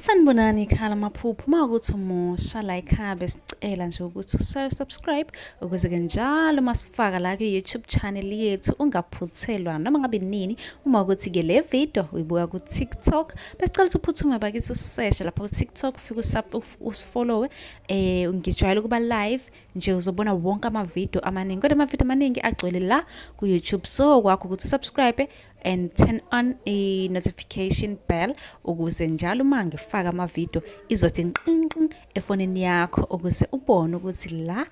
Sanibonani khala maphupho mawukuthi umusha la ekhaya besicela nje ukuthi subscribe ukuze-ke njalo masifaka la ku-YouTube channel yethu ungaphuthelwa noma ngabe nini. Uma ukuthi-ke le video uyibuka ku-TikTok besicela ukuthi uphuthume bakithi useshe lapha ku-TikTok ufike usifollowe. Ngijwayele ukuba live nje uzobona wonke amavidiyo amaningi, kodwa amavidiyo amaningi agcwele la ku-YouTube, so kwakho ukuthi usubscribe and turn on i-notification bell ukuze njalo uma ngifaka amavidiyo izothi nqinqi efonini yakho ukuze ubone ukuthi la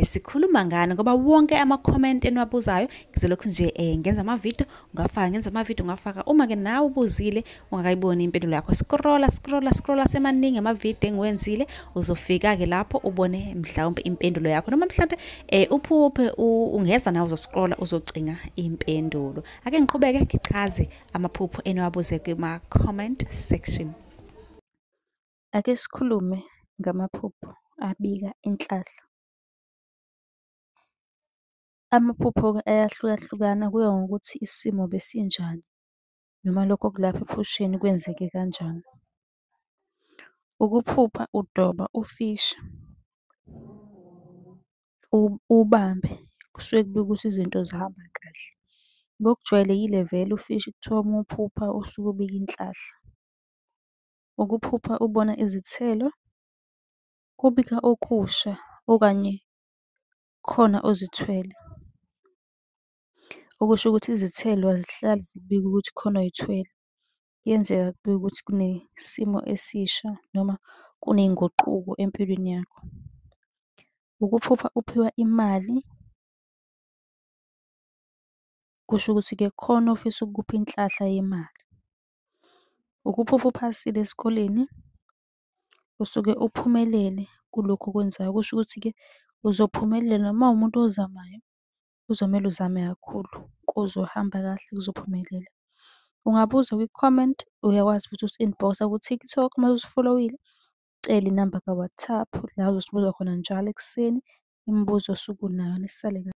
sikhuluma ngani, ngoba wonke ama-comment eniwabuzayo ngizolokhu nje ngenza amavidiyo ungafaka. Uma-ke nawe ubuzile ungakayiboni impendulo yakho, scrolla semaningi amavidiyo engiwenzile, uzofika-ke lapho ubone mhlawumbe impendulo yakho, noma mhlawumbe uphuphe ungeza nawe uzoscrolla uzocinga impendulo. Ake ngiqhubeke ngichaze amaphupho eniwabuze kuma-comment section. Ake sikhulume ngamaphupho abika inhlahla. Amaphupho ayahlukahlukana kuya ngokuthi isimo besinjani noma lokho okulapha ephusheni kwenzeke kanjani. Ukuphupha udoba ufishi, ubambe kusuke kubika ukuthi izinto zihamba kahle. Ngokujwayelekile vele ufishi kuthiwa uma uphupha usuke ubika inhlahla. Ukuphupha ubona izithelo kubika okusha okanye khona ozithwele, okusho ukuthi izithelo azihlali zibika ukuthi khona oyithwele. Kuyenzeka kubike ukuthi kunesimo esisha noma kuney'nguquko empilweni yakho. Ukuphupha uphiwa imali, kusho ukuthi-ke khona ofisa ukukupha inhlahla yemali. Ukuphupha uphasile esikoleni, usuke uphumelele kulokhu okwenzayo, kusho ukuthi-ke uzophumelela noma uwumuntu ozamayo kuzomele uzame kakhulu kuzohamba kahle kuzophumelela. Ungabuza kwi-comment, uyakwazi futhi usi-inbox-a ku-TikTok uma usifolowile, ucele inamba ka-WhatsApp la ozosibuza khona njalo ekuseni imibuzo osuke unayo nisale .